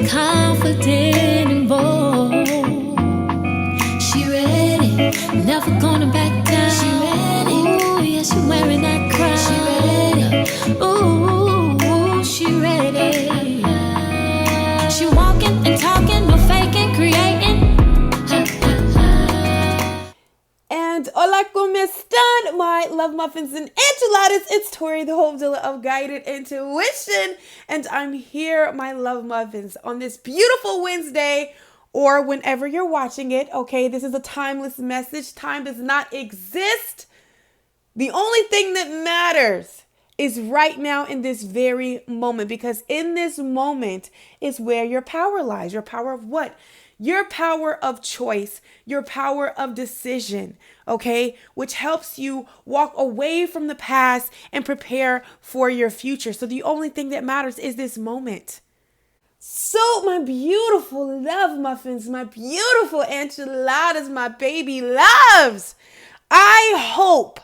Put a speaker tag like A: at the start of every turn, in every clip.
A: confident and bold. She ready, never gonna back down. She ready, ooh, yeah, she wearing that crown. She ready, ooh, she ready. She walking and talking, no faking, creating.
B: And hola, ¿cómo están, my love muffins and enchiladas? It's Tori, the whole dealer of guided intuition, and I'm here, my love muffins, on this beautiful Wednesday, or whenever you're watching it. Okay, this is a timeless message. Time does not exist. The only thing that matters is right now in this very moment, because in this moment is where your power lies. Your power of what? Your power of choice, your power of decision, okay? Which helps you walk away from the past and prepare for your future. So the only thing that matters is this moment. So my beautiful love muffins, my beautiful enchiladas, my baby loves, I hope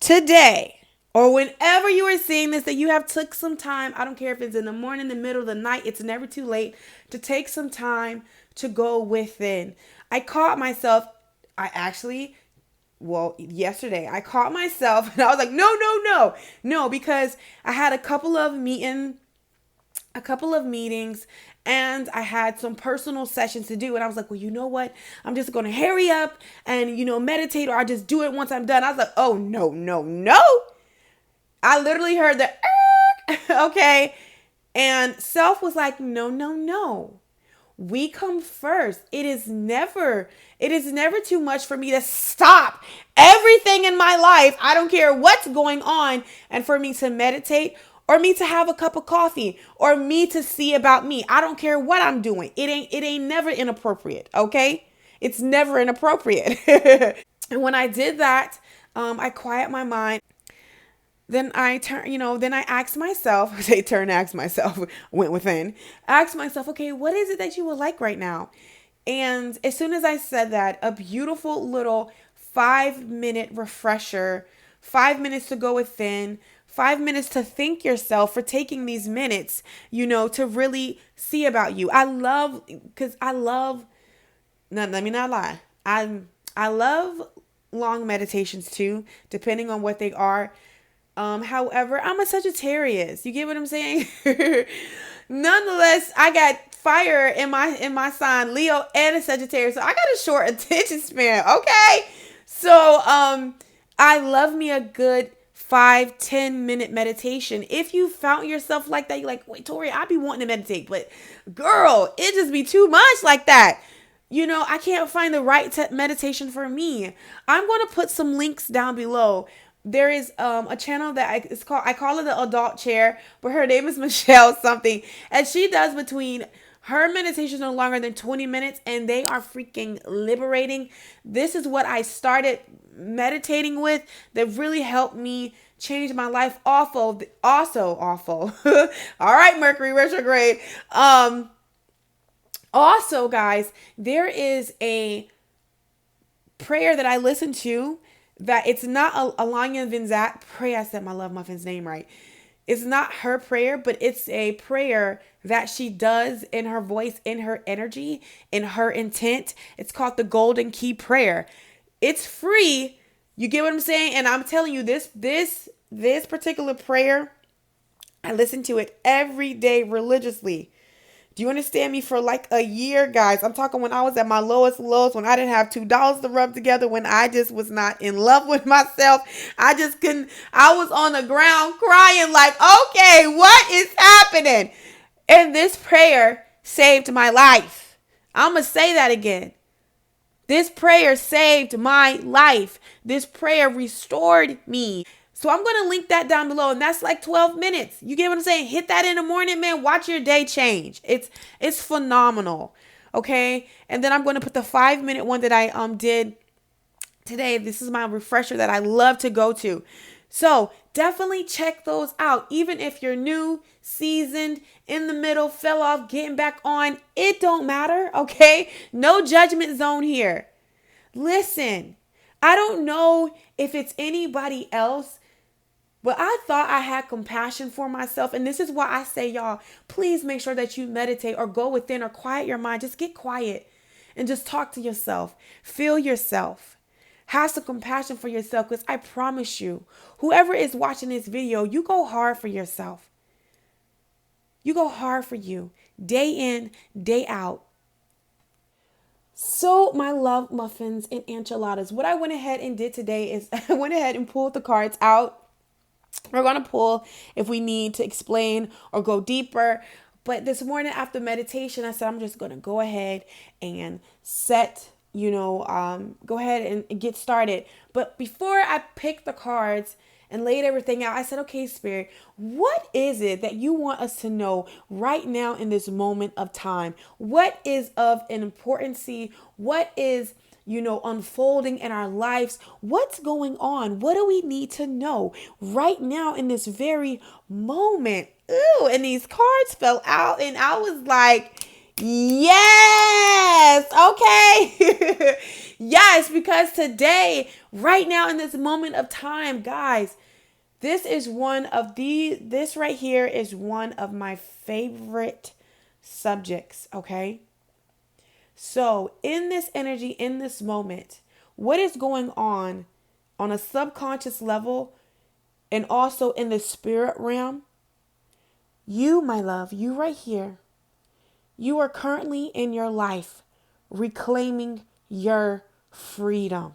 B: today, or whenever you are seeing this, that you have took some time. I don't care if it's in the morning, the middle of the night, it's never too late to take some time to go within. I caught myself, yesterday, I caught myself and I was like, no, because I had a couple of meetings and I had some personal sessions to do. And I was like, well, you know what? I'm just going to hurry up and, meditate, or I'll just do it once I'm done. I was like, oh, no. I literally heard the, okay. And self was like, no. We come first. It is never too much for me to stop everything in my life. I don't care what's going on. And for me to meditate, or me to have a cup of coffee, or me to see about me. I don't care what I'm doing. It ain't never inappropriate. Okay. It's never inappropriate. And when I did that, I quiet my mind. Then I asked myself, went within, asked myself, okay, what is it that you would like right now? And as soon as I said that, a beautiful little 5-minute refresher, 5 minutes to go within, 5 minutes to thank yourself for taking these minutes, to really see about you. No, let me not lie. I love long meditations too, depending on what they are. However, I'm a Sagittarius. You get what I'm saying? Nonetheless, I got fire in my sign, Leo, and a Sagittarius. So I got a short attention span. Okay. So, I love me a good 5-10 minute meditation. If you found yourself like that, you're like, wait, Tori, I be wanting to meditate, but girl, it just be too much like that. I can't find the right meditation for me. I'm going to put some links down below. There is a channel that I call it the adult chair, but her name is Michelle something, and she does between her meditations no longer than 20 minutes, and they are freaking liberating. This is what I started meditating with that really helped me change my life. Awful. All right, Mercury retrograde. Also, guys, there is a prayer that I listen to that it's not Alanya Vinzat prayer. I said my love muffin's name right. It's not her prayer, but it's a prayer that she does in her voice, in her energy, in her intent. It's called the Golden Key Prayer. It's free. You get what I'm saying? And I'm telling you, this particular prayer, I listen to it every day religiously. Do you understand me? For like a year, guys. I'm talking when I was at my lowest lows, when I didn't have $2 to rub together, when I just was not in love with myself. I just couldn't. I was on the ground crying like, okay, what is happening? And this prayer saved my life. I'm going to say that again. This prayer saved my life. This prayer restored me. So I'm going to link that down below, and that's like 12 minutes. You get what I'm saying? Hit that in the morning, man. Watch your day change. It's phenomenal. Okay. And then I'm going to put the 5-minute one that I did today. This is my refresher that I love to go to. So definitely check those out. Even if you're new, seasoned, in the middle, fell off, getting back on, it don't matter. Okay. No judgment zone here. Listen, I don't know if it's anybody else, But I thought I had compassion for myself. And this is why I say, y'all, please make sure that you meditate or go within or quiet your mind. Just get quiet and just talk to yourself. Feel yourself. Have some compassion for yourself, because I promise you, whoever is watching this video, you go hard for yourself. You go hard for you, day in, day out. So, my love muffins and enchiladas, what I went ahead and did today is I went ahead and pulled the cards out. We're going to pull if we need to explain or go deeper. But this morning after meditation, I said, I'm just going to go ahead and go ahead and get started. But before I picked the cards and laid everything out, I said, okay, Spirit, what is it that you want us to know right now in this moment of time? What is of an importance? What is unfolding in our lives? What's going on? What do we need to know right now in this very moment? Ooh, and these cards fell out and I was like, yes, okay. Yes, because today, right now in this moment of time, guys, this right here is one of my favorite subjects, okay? So in this energy, in this moment, what is going on a subconscious level and also in the spirit realm? You, my love, you right here, you are currently in your life reclaiming your freedom.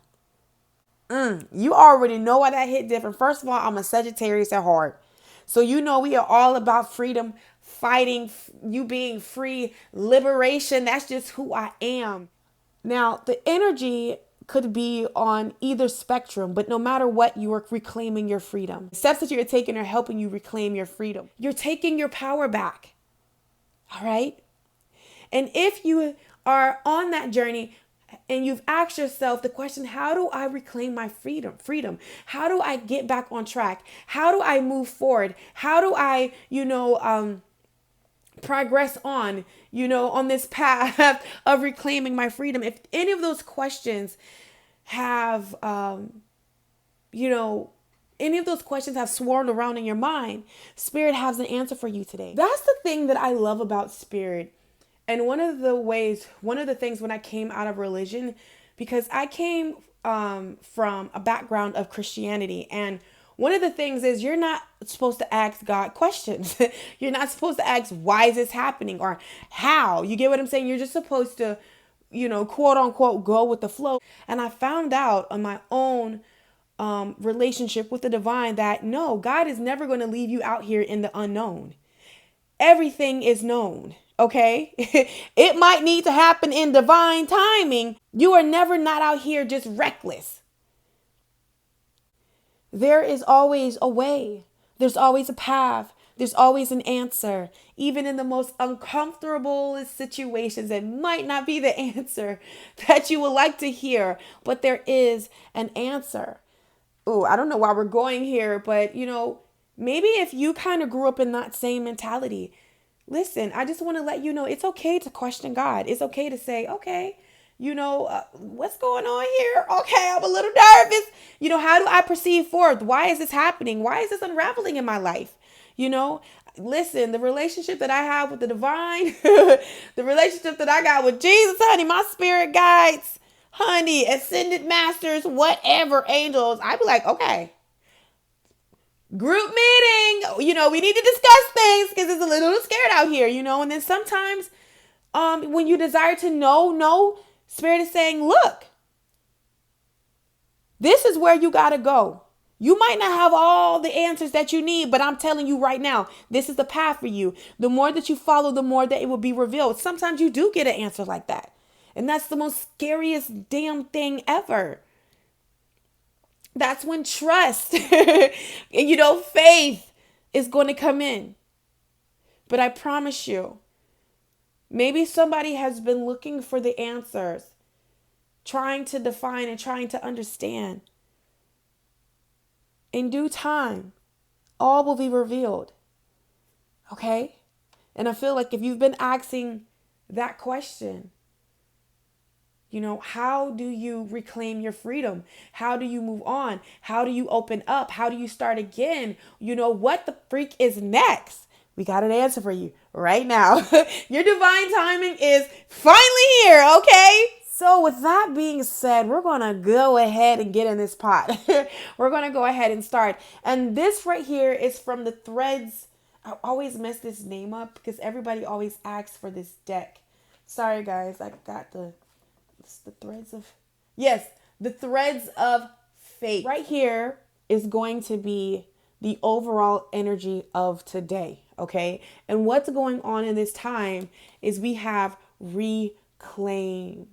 B: You already know why that hit different. First of all, I'm a Sagittarius at heart. So we are all about freedom, fighting, you being free, liberation. That's just who I am. Now, the energy could be on either spectrum, but no matter what, you are reclaiming your freedom. The steps that you're taking are helping you reclaim your freedom. You're taking your power back. All right? And if you are on that journey and you've asked yourself the question, how do I reclaim my freedom? How do I get back on track? How do I move forward? How do I, progress on this path of reclaiming my freedom? If any of those questions have, any of those questions have swirled around in your mind, Spirit has an answer for you today. That's the thing that I love about Spirit. And one of the things when I came out of religion, because I came from a background of Christianity, and one of the things is you're not supposed to ask God questions. You're not supposed to ask, why is this happening, or how? You get what I'm saying? You're just supposed to, quote unquote, go with the flow. And I found out on my own relationship with the divine that no, God is never going to leave you out here in the unknown. Everything is known. Okay. It might need to happen in divine timing. You are never not out here just reckless. There is always a way. There's always a path. There's always an answer. Even in the most uncomfortable situations, it might not be the answer that you would like to hear, but there is an answer. Oh, I don't know why we're going here, but maybe if you kind of grew up in that same mentality, listen, I just want to let you know it's okay to question God. It's okay to say, okay, what's going on here? Okay, I'm a little nervous. How do I proceed forward? Why is this happening? Why is this unraveling in my life? Listen, the relationship that I have with the divine, the relationship that I got with Jesus, honey, my spirit guides, honey, ascended masters, whatever, angels, I'd be like, okay, group meeting, we need to discuss things because it's a little scared out here, and then sometimes when you desire to know, Spirit is saying, look, this is where you got to go. You might not have all the answers that you need, but I'm telling you right now, this is the path for you. The more that you follow, the more that it will be revealed. Sometimes you do get an answer like that. And that's the most scariest damn thing ever. That's when trust and, faith is going to come in. But I promise you, maybe somebody has been looking for the answers, trying to define and trying to understand. In due time, all will be revealed. Okay? And I feel like if you've been asking that question, How do you reclaim your freedom? How do you move on? How do you open up? How do you start again? What the freak is next? We got an answer for you right now. Your divine timing is finally here, okay? So with that being said, we're going to go ahead and get in this pot. We're going to go ahead and start. And this right here is from the Threads. I always mess this name up because everybody always asks for this deck. Sorry, guys. I got the Threads of... Yes, the Threads of Fate. Right here is going to be the overall energy of today, okay? And what's going on in this time is we have reclaim.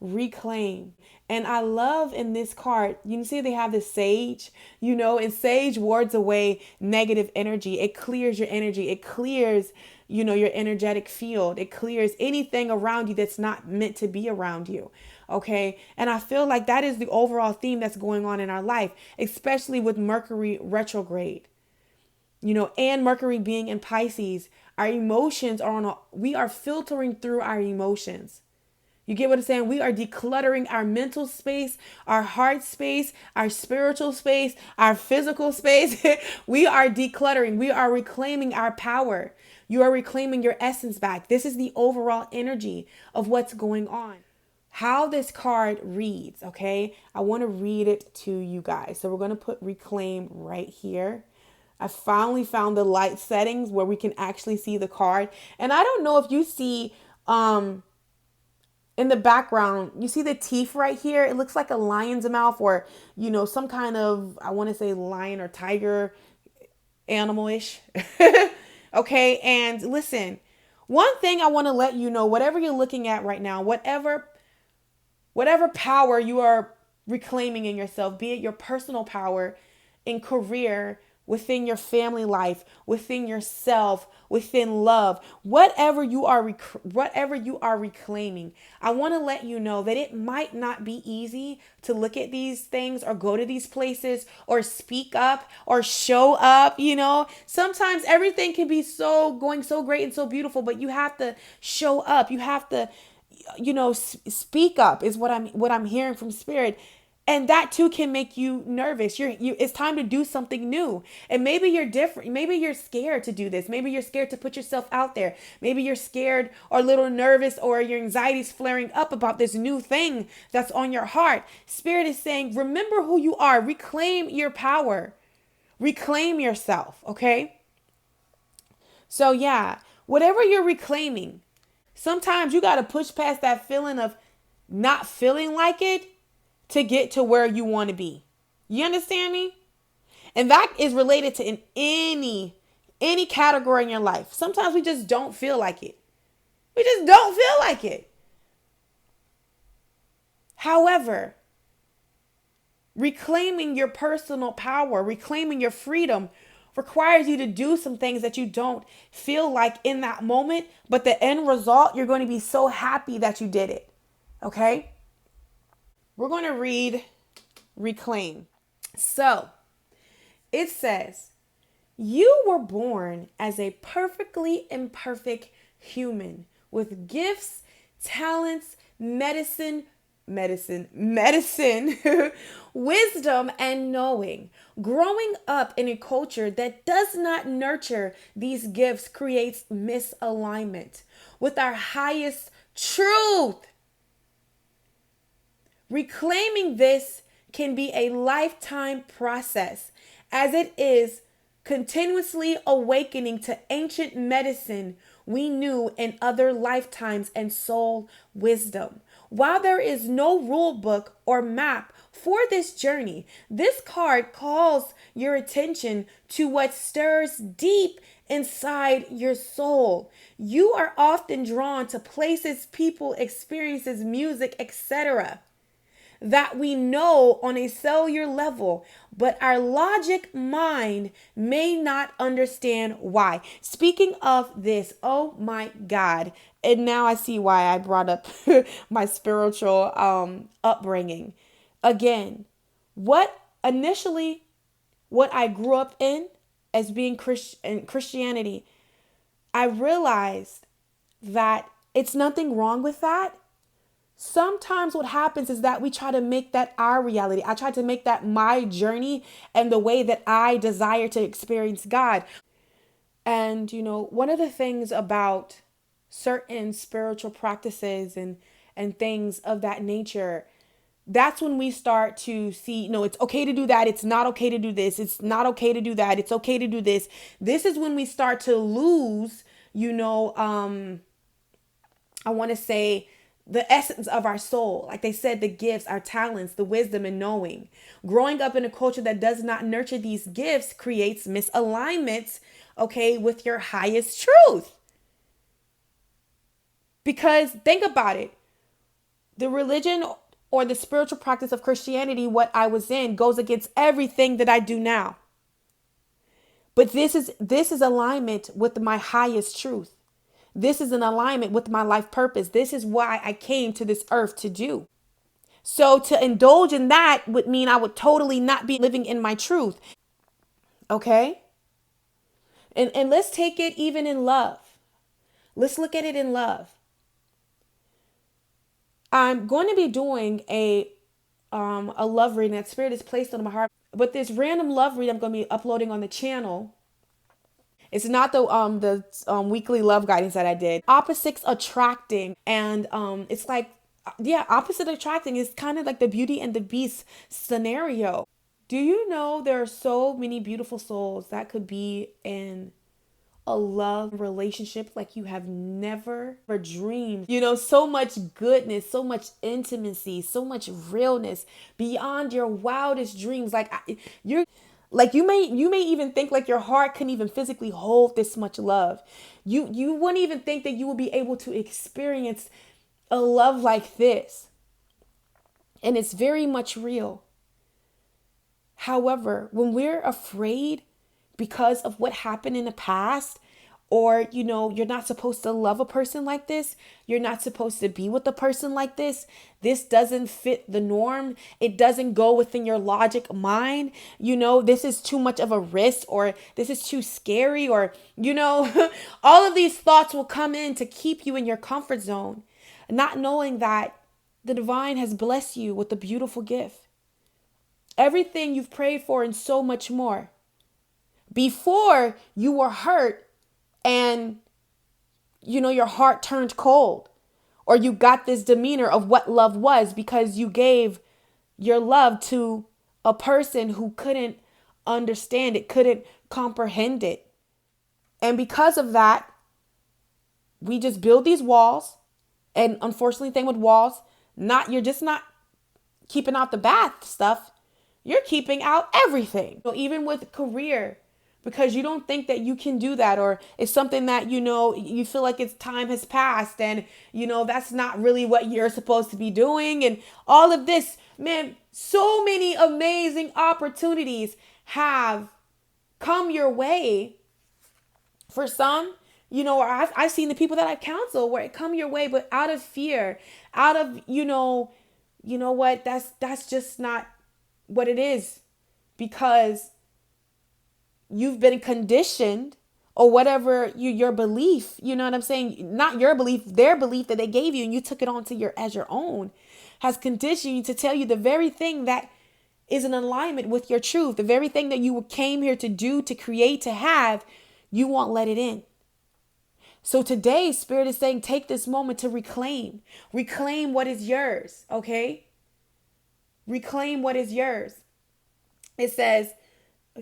B: And I love in this card, you can see they have the sage, and sage wards away negative energy. It clears your energy. It clears, your energetic field. It clears anything around you that's not meant to be around you. Okay. And I feel like that is the overall theme that's going on in our life, especially with Mercury retrograde, and Mercury being in Pisces. Our emotions we are filtering through our emotions. You get what I'm saying? We are decluttering our mental space, our heart space, our spiritual space, our physical space. We are decluttering. We are reclaiming our power. You are reclaiming your essence back. This is the overall energy of what's going on. How this card reads, okay? I want to read it to you guys. So we're going to put reclaim right here. I finally found the light settings where we can actually see the card. And I don't know if you see... in the background, you see the teeth right here? It looks like a lion's mouth or, some kind of, I want to say lion or tiger animal-ish. Okay. And listen, one thing I want to let you know, whatever you're looking at right now, whatever power you are reclaiming in yourself, be it your personal power in career, within your family life, within yourself, within love, whatever you are reclaiming, I want to let you know that it might not be easy to look at these things or go to these places or speak up or show up. Sometimes everything can be going so great and so beautiful, but you have to show up. You have to, speak up is what I'm hearing from Spirit. And that too can make you nervous. It's time to do something new. And maybe you're different. Maybe you're scared to do this. Maybe you're scared to put yourself out there. Maybe you're scared or a little nervous or your anxiety's flaring up about this new thing that's on your heart. Spirit is saying, remember who you are. Reclaim your power. Reclaim yourself, okay? So yeah, whatever you're reclaiming, sometimes you got to push past that feeling of not feeling like it to get to where you want to be. You understand me? And that is related to in any category in your life. Sometimes we just don't feel like it. We just don't feel like it. However, reclaiming your personal power, reclaiming your freedom requires you to do some things that you don't feel like in that moment, but the end result, you're going to be so happy that you did it. Okay? We're going to read reclaim. So it says, you were born as a perfectly imperfect human with gifts, talents, medicine, wisdom, and knowing. Growing up in a culture that does not nurture these gifts creates misalignment with our highest truth. Reclaiming this can be a lifetime process, as it is continuously awakening to ancient medicine we knew in other lifetimes and soul wisdom. While there is no rule book or map for this journey, this card calls your attention to what stirs deep inside your soul. You are often drawn to places, people, experiences, music, etc. that we know on a cellular level, but our logic mind may not understand why. Speaking of this, oh my God. And now I see why I brought up my spiritual upbringing. Again, what I grew up in as being Christianity, I realized that it's nothing wrong with that. Sometimes what happens is that we try to make that our reality. I try to make that my journey and the way that I desire to experience God. And, one of the things about certain spiritual practices and things of that nature, that's when we start to see, it's okay to do that. It's not okay to do this. It's not okay to do that. It's okay to do this. This is when we start to lose, I want to say the essence of our soul. Like they said, the gifts, our talents, the wisdom and knowing. Growing up in a culture that does not nurture these gifts creates misalignments, okay, with your highest truth. Because think about it. The religion or the spiritual practice of Christianity, what I was in, goes against everything that I do now. But this is alignment with my highest truth. This is an alignment with my life purpose. This is why I came to this earth to do. So to indulge in that would mean I would totally not be living in my truth. Okay? And let's take it even in love. Let's look at it in love. I'm going to be doing a love reading that Spirit is placed on my heart. But this random love reading I'm going to be uploading on the channel. It's not the weekly love guidance that I did. Opposites attracting. And it's like, opposite attracting is kind of like the Beauty and the Beast scenario. Do you know there are so many beautiful souls that could be in a love relationship like you have never ever dreamed? So much goodness, so much intimacy, so much realness beyond your wildest dreams. Like you may even think like your heart couldn't even physically hold this much love. You wouldn't even think that you would be able to experience a love like this. And it's very much real. However, when we're afraid because of what happened in the past, or, you're not supposed to love a person like this, you're not supposed to be with a person like this doesn't fit the norm, it doesn't go within your logic mind, this is too much of a risk, or this is too scary, or, all of these thoughts will come in to keep you in your comfort zone, not knowing that the divine has blessed you with a beautiful gift. Everything you've prayed for and so much more. Before you were hurt and, your heart turned cold, or you got this demeanor of what love was because you gave your love to a person who couldn't understand it, couldn't comprehend it. And because of that, we just build these walls. And unfortunately, thing with walls, you're just not keeping out the bad stuff. You're keeping out everything. So even with career, because you don't think that you can do that, or it's something that, you feel like it's time has passed and, that's not really what you're supposed to be doing. And all of this, man, so many amazing opportunities have come your way. For some, or I've seen the people that I counsel where it come your way, but out of fear, out of, what, that's just not what it is, because you've been conditioned, or whatever your belief, you know what I'm saying? Not your belief, their belief that they gave you and you took it on as your own, has conditioned you to tell you the very thing that is in alignment with your truth, the very thing that you came here to do, to create, to have, you won't let it in. So today, Spirit is saying, take this moment to reclaim what is yours, okay? Reclaim what is yours. It says, I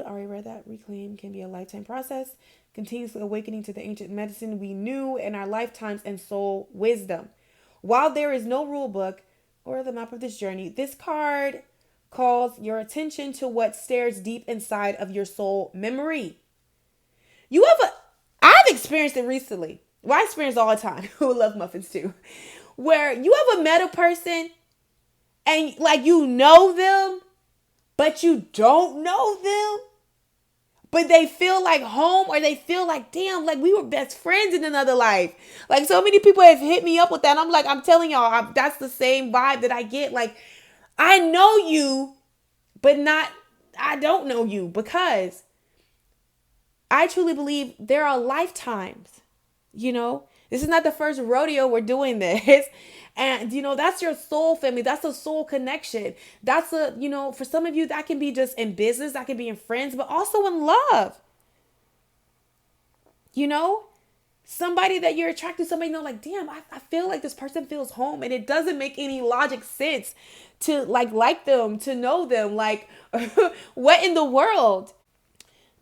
B: already read that. Reclaim can be a lifetime process, continuously awakening to the ancient medicine we knew in our lifetimes and soul wisdom. While there is no rule book or the map of this journey, this card calls your attention to what stares deep inside of your soul memory. I've experienced it recently. Well, I experience all the time. Who love muffins too. Where you ever met a person and like you know them, but you don't know them, but they feel like home, or they feel like, damn, like we were best friends in another life. Like so many people have hit me up with that. I'm like, I'm telling y'all, that's the same vibe that I get. Like, I know you, but I don't know you, because I truly believe there are lifetimes, This is not the first rodeo we're doing this. And, that's your soul family. That's a soul connection. That's for some of you, that can be just in business, that can be in friends, but also in love. You know, somebody that you're attracted to, somebody like, damn, I feel like this person feels home. And it doesn't make any logic sense to like them, to know them. Like, what in the world?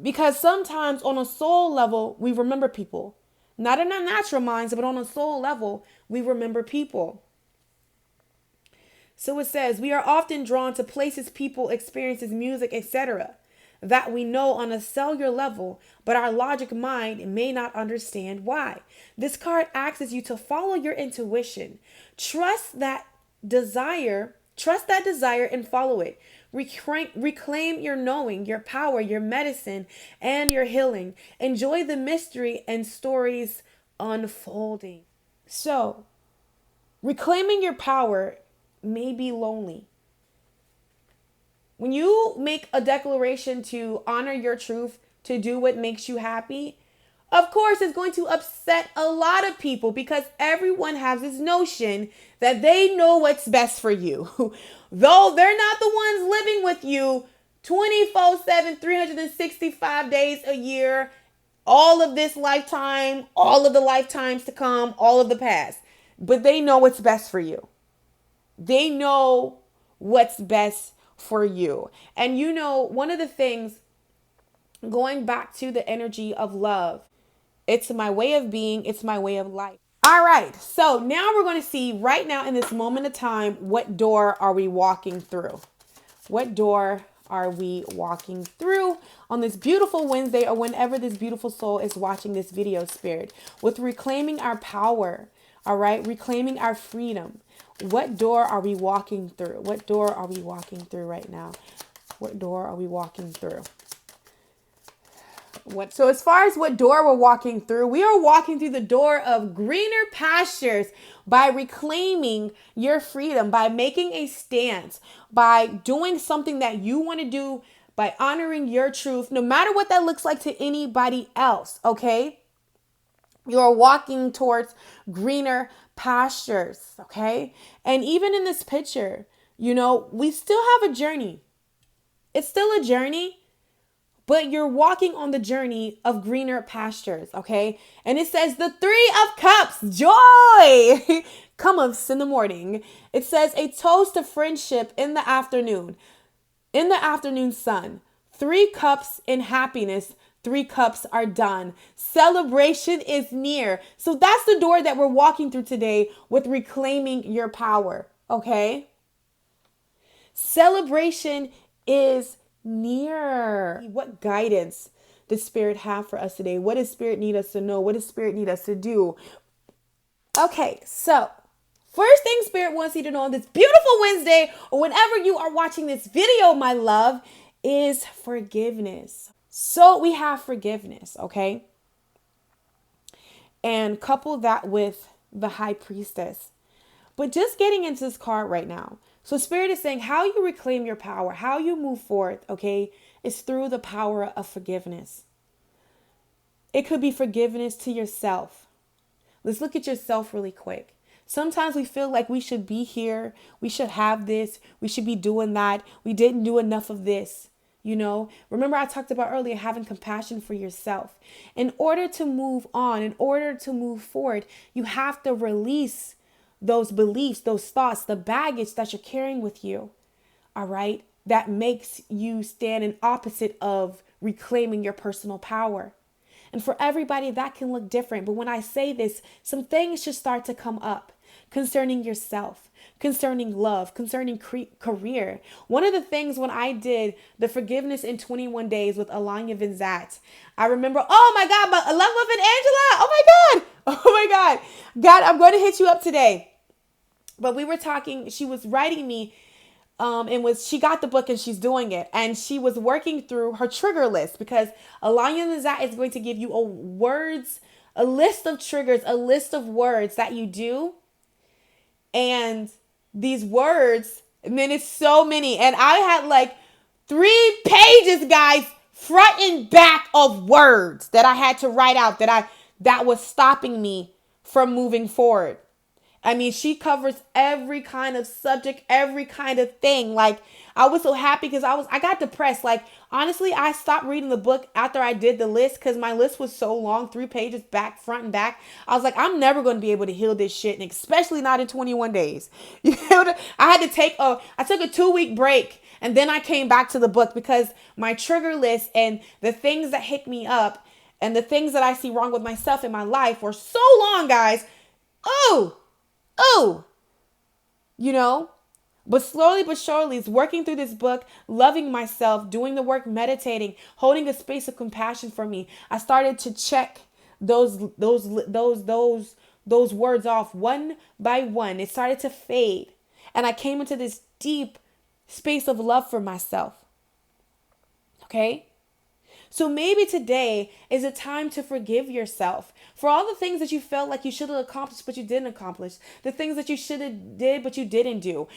B: Because sometimes on a soul level, we remember people. Not in our natural minds, but on a soul level, we remember people. So it says, we are often drawn to places, people, experiences, music, etc. that we know on a cellular level, but our logic mind may not understand why. This card asks you to follow your intuition. Trust that desire and follow it. Reclaim your knowing, your power, your medicine, and your healing. Enjoy the mystery and stories unfolding. So, reclaiming your power may be lonely. When you make a declaration to honor your truth, to do what makes you happy, of course, it's going to upset a lot of people because everyone has this notion that they know what's best for you. Though they're not the ones living with you 24/7, 365 days a year, all of this lifetime, all of the lifetimes to come, all of the past. But they know what's best for you. They know what's best for you. And one of the things, going back to the energy of love, it's my way of being, it's my way of life. All right, so now we're going to see right now in this moment of time, what door are we walking through? What door are we walking through on this beautiful Wednesday, or whenever this beautiful soul is watching this video, Spirit, with reclaiming our power, all right, reclaiming our freedom. What door are we walking through? What door are we walking through right now? What door are we walking through? So as far as what door we're walking through, we are walking through the door of greener pastures by reclaiming your freedom, by making a stance, by doing something that you want to do, by honoring your truth, no matter what that looks like to anybody else, okay? You're walking towards greener pastures, okay? And even in this picture, we still have a journey. It's still a journey. But you're walking on the journey of greener pastures, okay? And it says the Three of Cups, joy, cometh in the morning. It says a toast to friendship in the afternoon sun. 3 cups in happiness, 3 cups are done. Celebration is near. So that's the door that we're walking through today with reclaiming your power, okay? Celebration is near. What guidance does Spirit have for us today? What does Spirit need us to know? What does Spirit need us to do? Okay, so first thing Spirit wants you to know on this beautiful Wednesday, or whenever you are watching this video, my love, is forgiveness. So we have forgiveness, okay? And couple that with the High Priestess. But just getting into this card right now. So Spirit is saying how you reclaim your power, how you move forth, okay, is through the power of forgiveness. It could be forgiveness to yourself. Let's look at yourself really quick. Sometimes we feel like we should be here, we should have this, we should be doing that, we didn't do enough of this. Remember I talked about earlier having compassion for yourself. In order to move on, in order to move forward, you have to release those beliefs, those thoughts, the baggage that you're carrying with you, all right, that makes you stand in opposite of reclaiming your personal power. And for everybody, that can look different. But when I say this, some things should start to come up concerning yourself, concerning love, concerning career. One of the things when I did the forgiveness in 21 days with Alanya Vinzat, I remember, oh my God, my love muffin Angela. Oh my God. Oh my God. God, I'm going to hit you up today. But we were talking, she was writing me, she got the book and she's doing it. And she was working through her trigger list because Alanya Vinzat is going to give you a list of triggers, a list of words that you do. And these words, and then it's so many. And I had like 3 pages, guys, front and back of words that I had to write out that was stopping me from moving forward. I mean, she covers every kind of subject, every kind of thing. Like, I was so happy because I got depressed. Like, honestly, I stopped reading the book after I did the list because my list was so long, 3 pages back, front and back. I was like, I'm never going to be able to heal this shit, and especially not in 21 days. I had to I took a 2 week break, and then I came back to the book because my trigger list and the things that hit me up and the things that I see wrong with myself in my life were so long, guys. Oh, you know, but slowly but surely, it's working through this book, loving myself, doing the work, meditating, holding a space of compassion for me. I started to check those words off one by one. It started to fade, and I came into this deep space of love for myself. Okay? So maybe today is a time to forgive yourself for all the things that you felt like you should have accomplished but you didn't accomplish. The things that you should have did but you didn't do.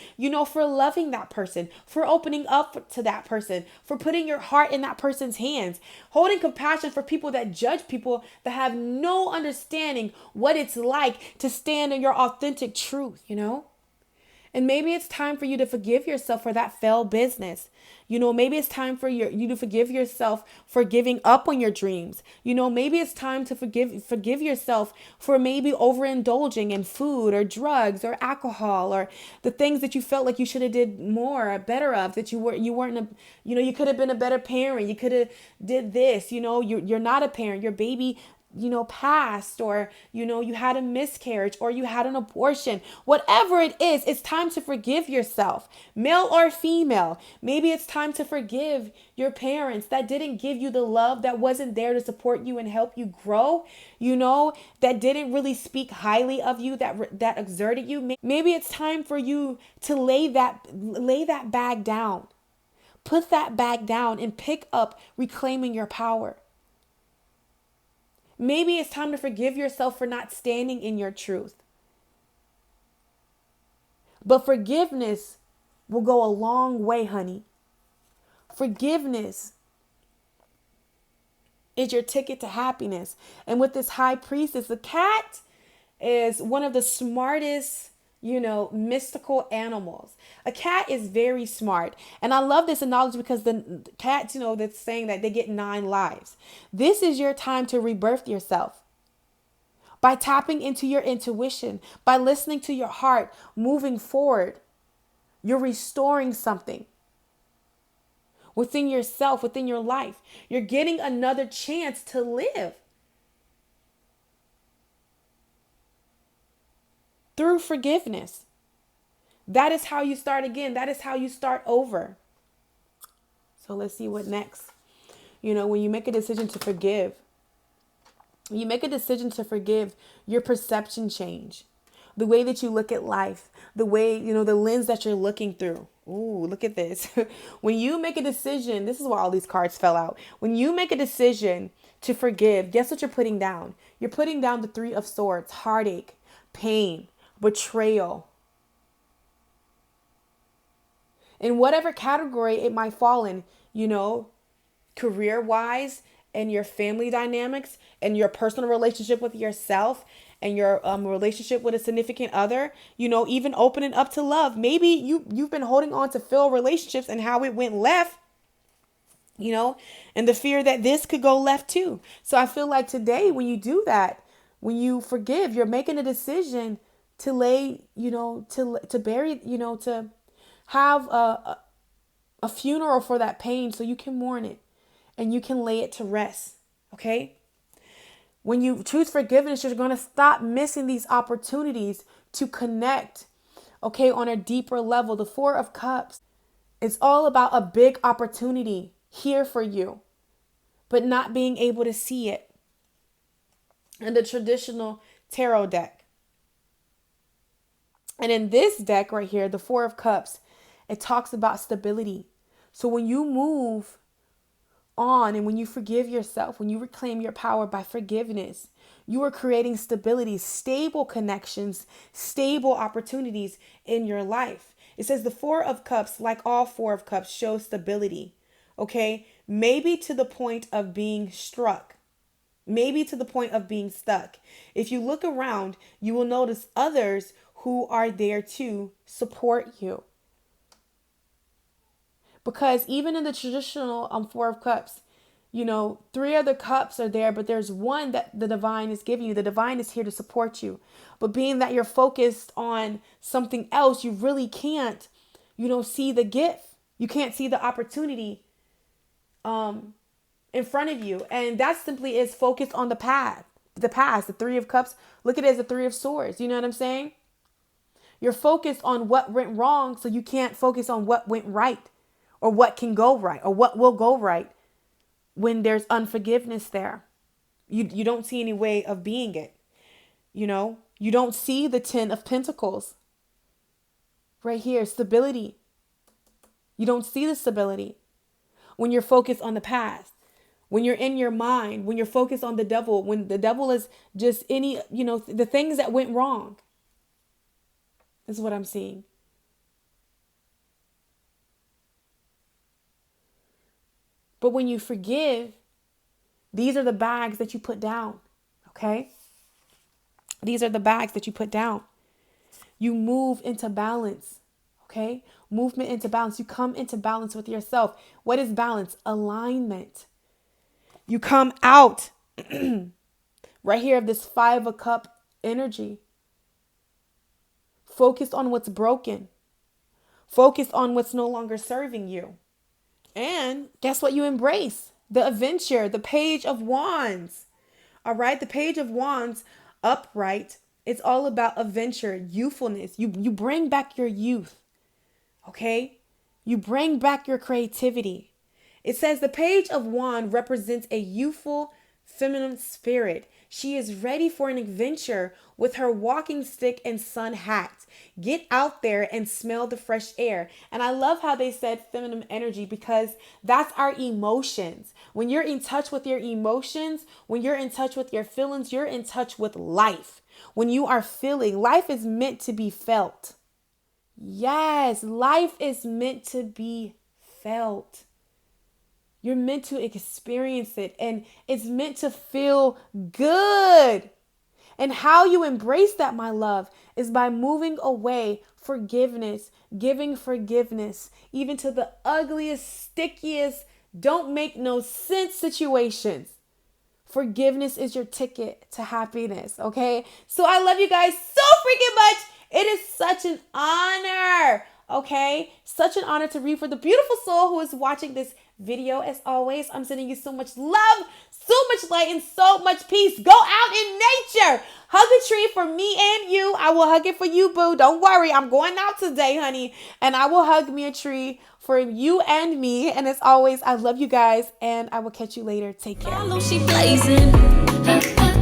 B: For loving that person, for opening up to that person, for putting your heart in that person's hands, holding compassion for people that judge people that have no understanding what it's like to stand in your authentic truth. And maybe it's time for you to forgive yourself for that failed business. Maybe it's time for you to forgive yourself for giving up on your dreams. Maybe it's time to forgive yourself for maybe overindulging in food or drugs or alcohol or the things that you felt like you should have did more or better of, that you weren't you could have been a better parent. You could have did this. You're not a parent. Your baby passed, or, you had a miscarriage, or you had an abortion. Whatever it is, it's time to forgive yourself, male or female. Maybe it's time to forgive your parents that didn't give you the love, that wasn't there to support you and help you grow, that didn't really speak highly of you, that exerted you. Maybe it's time for you to lay that bag down. Put that bag down and pick up reclaiming your power. Maybe it's time to forgive yourself for not standing in your truth. But forgiveness will go a long way, honey. Forgiveness is your ticket to happiness. And with this high priestess, the cat is one of the smartest, mystical animals. A cat is very smart. And I love this analogy because the cats, that's saying that they get 9 lives. This is your time to rebirth yourself. By tapping into your intuition, by listening to your heart, moving forward, you're restoring something within yourself, within your life. You're getting another chance to live. Through forgiveness. That is how you start again. That is how you start over. So let's see what next. When you make a decision to forgive, your perception change. The way that you look at life, the way, the lens that you're looking through. Ooh, look at this. When you make a decision, this is why all these cards fell out. When you make a decision to forgive, guess what you're putting down? You're putting down the 3 of Swords, heartache, pain, betrayal. In whatever category it might fall in, career-wise, and your family dynamics, and your personal relationship with yourself, and your relationship with a significant other, even opening up to love. Maybe you've been holding on to failed relationships and how it went left, and the fear that this could go left too. So I feel like today, when you do that, when you forgive, you're making a decision to lay, to bury, to have a funeral for that pain so you can mourn it and you can lay it to rest. Okay? When you choose forgiveness, you're going to stop missing these opportunities to connect, okay, on a deeper level. The 4 of Cups, it's all about a big opportunity here for you, but not being able to see it in the traditional tarot deck. And in this deck right here, the 4 of Cups, it talks about stability. So when you move on and when you forgive yourself, when you reclaim your power by forgiveness, you are creating stability, stable connections, stable opportunities in your life. It says the 4 of Cups, like all 4 of Cups, shows stability. Okay, maybe to the point of being struck. maybe to the point of being stuck. If you look around, you will notice others who are there to support you. Because even in the traditional Four of Cups, three other cups are there, but there's one that the divine is giving you. The divine is here to support you. But being that you're focused on something else, you really can't, see the gift. You can't see the opportunity in front of you. And that simply is focused on the past. The Three of Cups, look at it as the Three of Swords. You know what I'm saying? You're focused on what went wrong, so you can't focus on what went right or what can go right or what will go right when there's unforgiveness there. You don't see any way of being it. You don't see the Ten of Pentacles. Right here, stability. You don't see the stability when you're focused on the past. When you're in your mind, when you're focused on the devil, when the devil is just the things that went wrong. This is what I'm seeing. But when you forgive, these are the bags that you put down. Okay? These are the bags that you put down. You move into balance. Okay? Movement into balance. You come into balance with yourself. What is balance? Alignment. You come out right here of this Five of Cups energy. Focused on what's broken. Focused on what's no longer serving you. And guess what you embrace? The adventure, the Page of Wands. All right, the Page of Wands upright. It's all about adventure, youthfulness. You bring back your youth. Okay? You bring back your creativity. It says the Page of Wands represents a youthful, feminine spirit. She is ready for an adventure with her walking stick and sun hat. Get out there and smell the fresh air. And I love how they said feminine energy, because that's our emotions. When you're in touch with your emotions, when you're in touch with your feelings, you're in touch with life. When you are feeling, life is meant to be felt. Yes, life is meant to be felt. You're meant to experience it, and it's meant to feel good. And how you embrace that, my love, is by moving away forgiveness, giving forgiveness, even to the ugliest, stickiest, don't make no sense situations. Forgiveness is your ticket to happiness, okay? So I love you guys so freaking much. It is such an honor, okay? Such an honor to read for the beautiful soul who is watching this video. As always, I'm sending you so much love, so much light, and so much peace. Go out in nature. Hug a tree for me and you. I will hug it for you, boo. Don't worry. I'm going out today, honey. And I will hug me a tree for you and me. And as always, I love you guys. And I will catch you later. Take care.
A: She blazing.